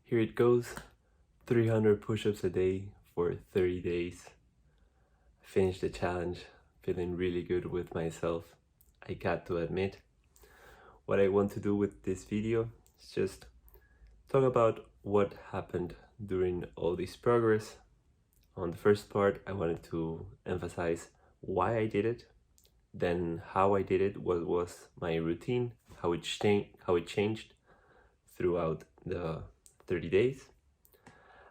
Here it goes, 300 push-ups a day for 30 days. Finished the challenge, feeling really good with myself, I got to admit. What I want to do with this video is just talk about what happened during all this progress. On the first part, I wanted to emphasize why I did it, then how I did it, what was my routine, how it changed throughout the 30 days.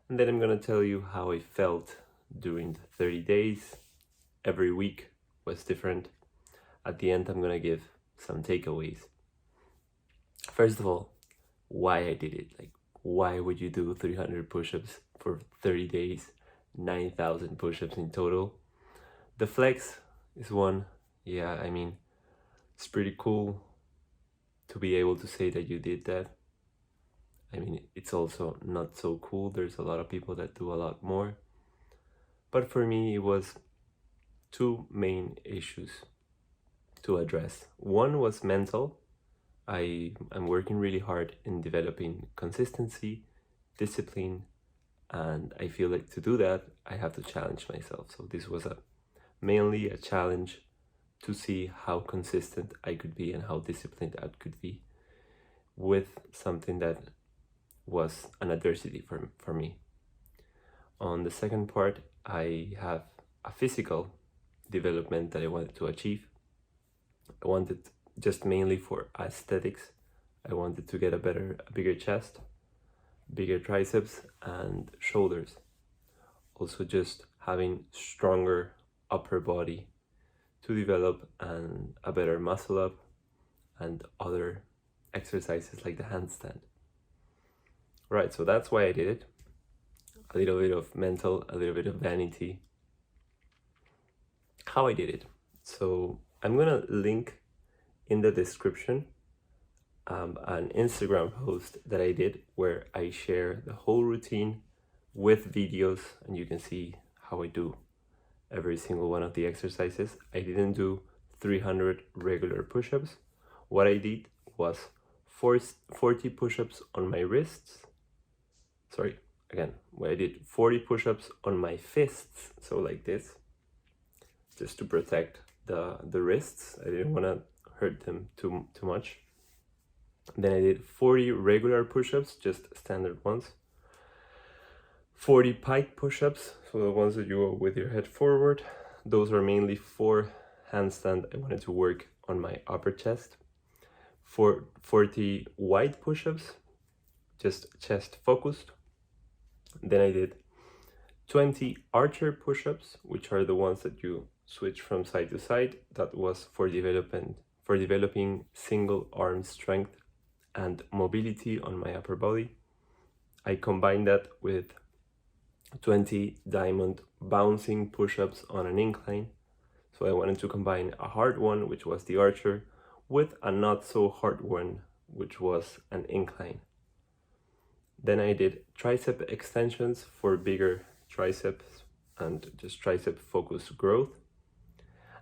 And then I'm gonna tell you how I felt during the 30 days. Every week was different. At the end, I'm gonna give some takeaways. First of all, why I did it. Like, why would you do 300 push-ups for 30 days, 9,000 push-ups in total? The flex is one. Yeah, I mean, it's pretty cool to be able to say that you did that. I mean, it's also not so cool. There's a lot of people that do a lot more. But for me, it was two main issues to address. One was mental. I am working really hard in developing consistency, discipline, and I feel like to do that, I have to challenge myself. So this was mainly a challenge to see how consistent I could be and how disciplined I could be with something that was an adversity for me. On the second part, I have a physical development that I wanted to achieve. I wanted just mainly for aesthetics. I wanted to get a bigger chest, bigger triceps and shoulders. Also just having stronger upper body to develop and a better muscle up and other exercises like the handstand. Right, so that's why I did it. A little bit of mental, a little bit of vanity. How I did it. So I'm gonna link in the description an Instagram post that I did where I share the whole routine with videos, and you can see how I do every single one of the exercises. I didn't do 300 regular push-ups. What I did was 40 push-ups on my wrists. Sorry, again, I did 40 push-ups on my fists, so like this, just to protect the wrists. I didn't want to hurt them too much. Then I did 40 regular push-ups, just standard ones. 40 pike push-ups, so the ones that you go with your head forward. Those are mainly for handstand. I wanted to work on my upper chest. 40 wide push-ups, just chest focused. Then I did 20 archer push-ups, which are the ones that you switch from side to side. That was for developing single arm strength and mobility on my upper body. I combined that with 20 diamond bouncing push-ups on an incline. So I wanted to combine a hard one, which was the archer, with a not so hard one, which was an incline. Then I did tricep extensions for bigger triceps and just tricep focused growth.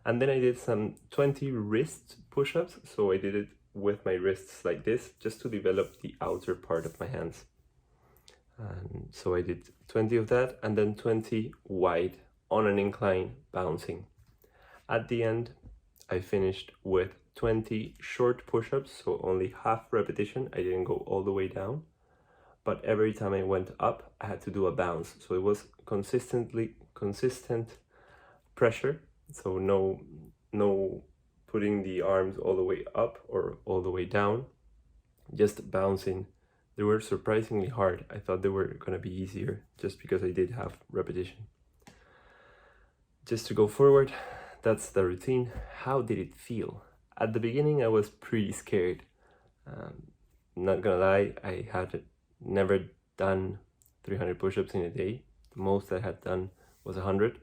And then I did some 20 wrist push-ups. So I did it with my wrists like this, just to develop the outer part of my hands. And so I did 20 of that, and then 20 wide on an incline bouncing. At the end, I finished with 20 short push-ups, so only half repetition. I didn't go all the way down, but every time I went up, I had to do a bounce. So it was consistent pressure. So no putting the arms all the way up or all the way down, just bouncing. They were surprisingly hard. I thought they were gonna be easier just because I did have repetition. Just to go forward, that's the routine. How did it feel? At the beginning, I was pretty scared. Not gonna lie, I had never done 300 push-ups in a day. The most I had done was 100.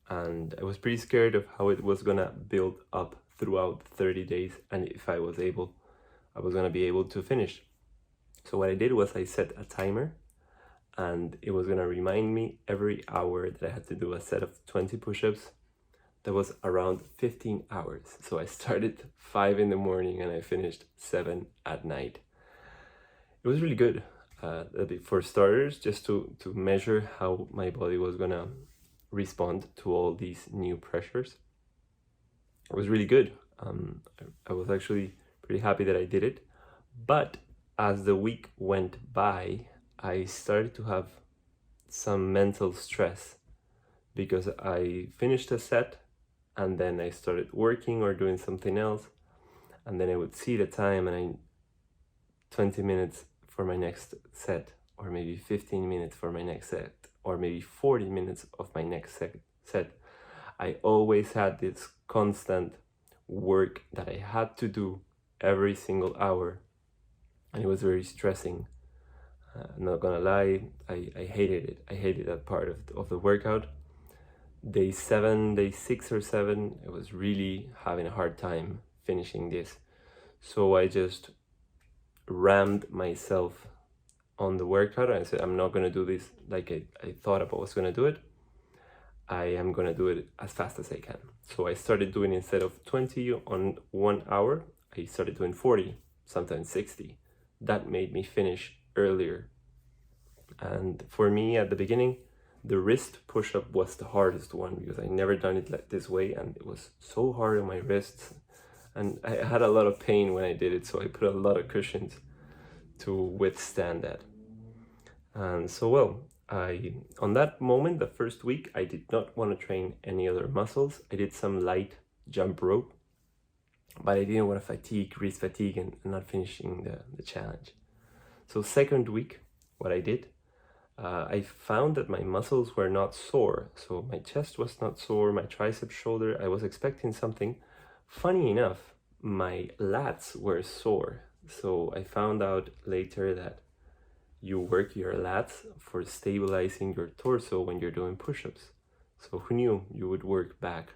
And I was pretty scared of how it was gonna build up throughout 30 days and if I was gonna be able to finish. So what I did was I set a timer, and it was gonna remind me every hour that I had to do a set of 20 push-ups. That was around 15 hours. So I started 5 in the morning and I finished 7 at night. It was really good. for starters, just to measure how my body was gonna respond to all these new pressures. It was really good. I was actually pretty happy that I did it. But as the week went by, I started to have some mental stress because I finished a set and then I started working or doing something else, and then I would see the time and 20 minutes for my next set, or maybe 15 minutes for my next set, or maybe 40 minutes of my next set. I always had this constant work that I had to do every single hour, and it was very stressing. I'm not gonna lie, I hated it. I hated that part of the workout. Day 6 or 7, I was really having a hard time finishing this. So I just rammed myself on the workout and I said, I'm not gonna do this like I thought I was gonna do it. I am gonna do it as fast as I can. So I started doing, instead of 20 on 1 hour, I started doing 40, sometimes 60. That made me finish earlier. And for me at the beginning, the wrist push-up was the hardest one because I never done it like this way, and it was so hard on my wrists, and I had a lot of pain when I did it, so I put a lot of cushions to withstand that. And so, well, on that moment, the first week, I did not want to train any other muscles. I did some light jump rope, but I didn't want to risk fatigue and not finishing the challenge. So second week, what I did, I found that my muscles were not sore. So my chest was not sore, my tricep, shoulder, I was expecting something. Funny enough, my lats were sore. So I found out later that you work your lats for stabilizing your torso when you're doing push-ups. So who knew you would work back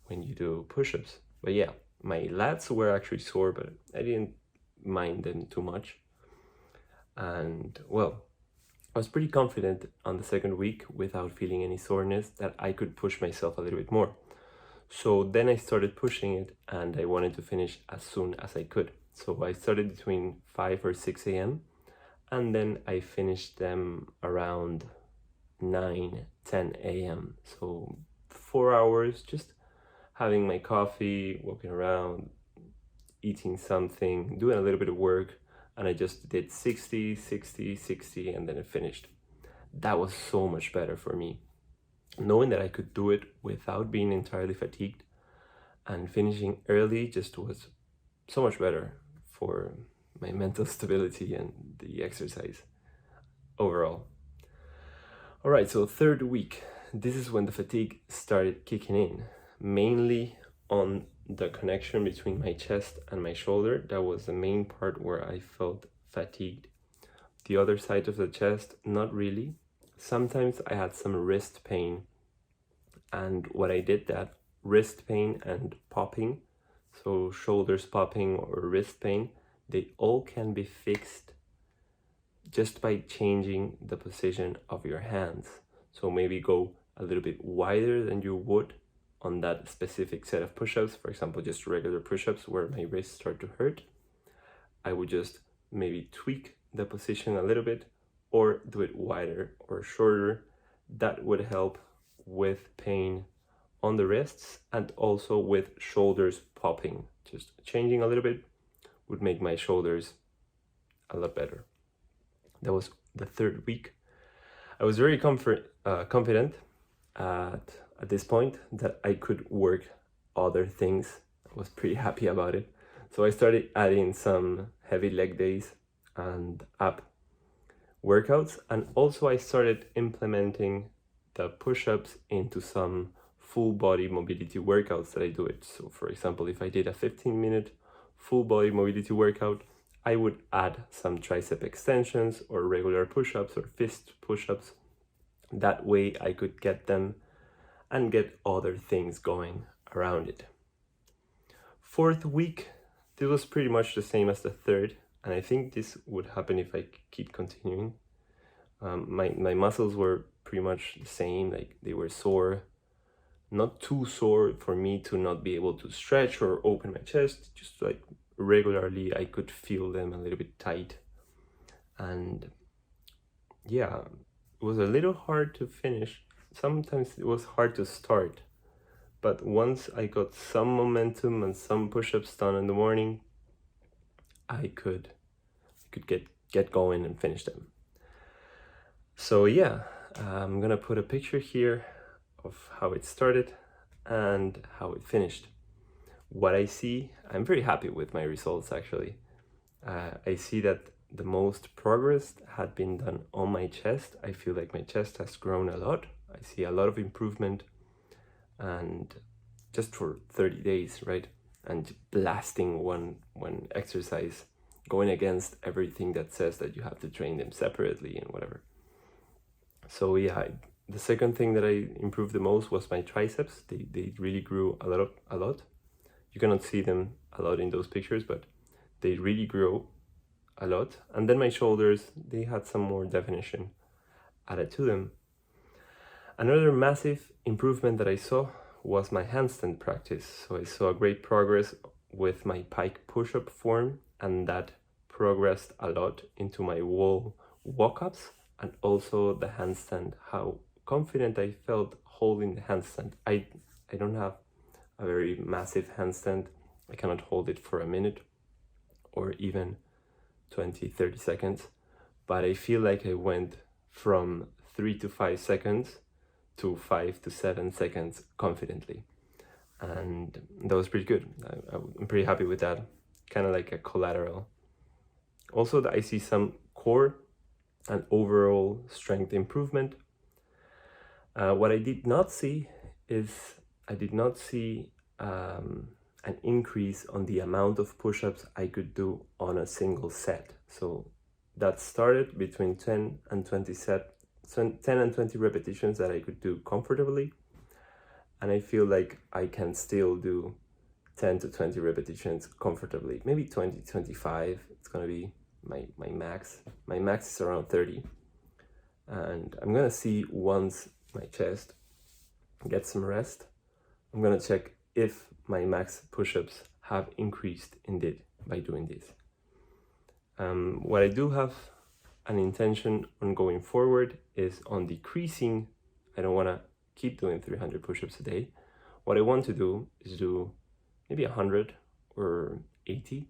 when you do push-ups? But yeah, my lats were actually sore, but I didn't mind them too much. And well, I was pretty confident on the second week, without feeling any soreness, that I could push myself a little bit more. So then I started pushing it, and I wanted to finish as soon as I could. So I started between 5 or 6 a.m. and then I finished them around 9, 10 a.m. So 4 hours, just having my coffee, walking around, eating something, doing a little bit of work, and I just did 60, 60, 60, and then it finished. That was so much better for me. Knowing that I could do it without being entirely fatigued and finishing early just was so much better for my mental stability and the exercise overall. All right, so third week, this is when the fatigue started kicking in, mainly on the connection between my chest and my shoulder. That was the main part where I felt fatigued. The other side of the chest, not really. Sometimes I had some wrist pain, and what I did, that wrist pain and popping, so shoulders popping or wrist pain, they all can be fixed just by changing the position of your hands. So maybe go a little bit wider than you would on that specific set of push-ups. For example, just regular push-ups where my wrists start to hurt. I would just maybe tweak the position a little bit, or do it wider or shorter. That would help with pain on the wrists and also with shoulders popping. Just changing a little bit would make my shoulders a lot better. That was the third week. I was very confident at this point that I could work other things. I was pretty happy about it. So I started adding some heavy leg days and ab workouts, and also I started implementing the push-ups into some full body mobility workouts that I do it. So for example, if I did a 15-minute full body mobility workout, I would add some tricep extensions or regular push-ups or fist push-ups. That way I could get them and get other things going around it. Fourth week, this was pretty much the same as the third, and I think this would happen if I keep continuing. My muscles were pretty much the same, like they were sore, not too sore for me to not be able to stretch or open my chest, just like regularly I could feel them a little bit tight. And yeah, it was a little hard to finish. Sometimes it was hard to start, but once I got some momentum and some push-ups done in the morning, I could get going and finish them. So yeah, I'm gonna put a picture here of how it started and how it finished. What I see, I'm very happy with my results actually. I see that the most progress had been done on my chest. I feel like my chest has grown a lot. I see a lot of improvement, and just for 30 days, right? And blasting one exercise, going against everything that says that you have to train them separately and whatever. So yeah, the second thing that I improved the most was my triceps. They really grew a lot. You cannot see them a lot in those pictures, but they really grew a lot. And then my shoulders, they had some more definition added to them. Another massive improvement that I saw was my handstand practice. So I saw great progress with my pike push-up form, and that progressed a lot into my wall walk-ups and also the handstand, how confident I felt holding the handstand. I don't have a very massive handstand. I cannot hold it for a minute or even 20-30 seconds, but I feel like I went from 3 to 5 seconds to 5 to 7 seconds confidently, and that was pretty good. I'm pretty happy with that, kind of like a collateral. Also, I see some core and overall strength improvement. What I did not see is I did not see an increase on the amount of push-ups I could do on a single set. So that started between 10 and 20 10 and 20 repetitions that I could do comfortably, and I feel like I can still do 10 to 20 repetitions comfortably. Maybe 20, 25, it's gonna be my max. My max is around 30, and I'm gonna see once my chest gets some rest, I'm gonna check if my max push-ups have increased indeed by doing this. What I do have an intention on going forward is on decreasing. I don't want to keep doing 300 push-ups a day. What I want to do is do maybe 100 or 80,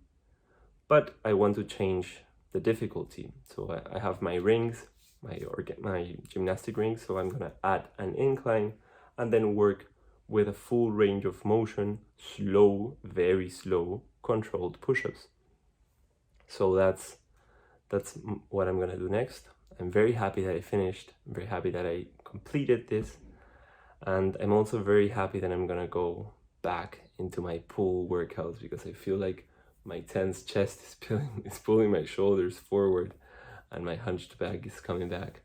but I want to change the difficulty. So I have my rings, my gymnastic rings, so I'm gonna add an incline and then work with a full range of motion, slow, very slow, controlled push-ups. So that's what I'm gonna do next. I'm very happy that I finished. I'm very happy that I completed this, and I'm also very happy that I'm gonna go back into my pull workouts, because I feel like my tense chest is pulling my shoulders forward, and my hunched back is coming back.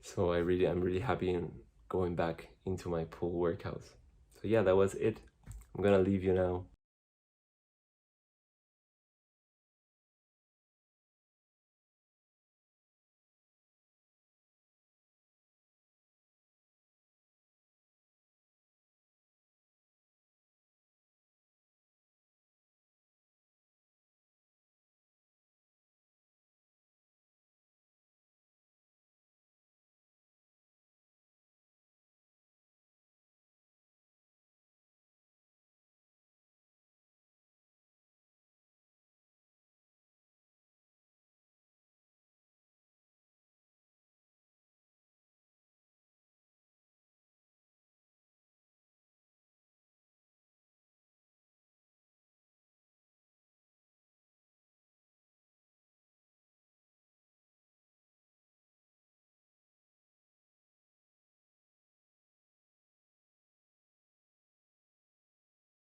So I'm really happy in going back into my pull workouts. So yeah, that was it. I'm gonna leave you now.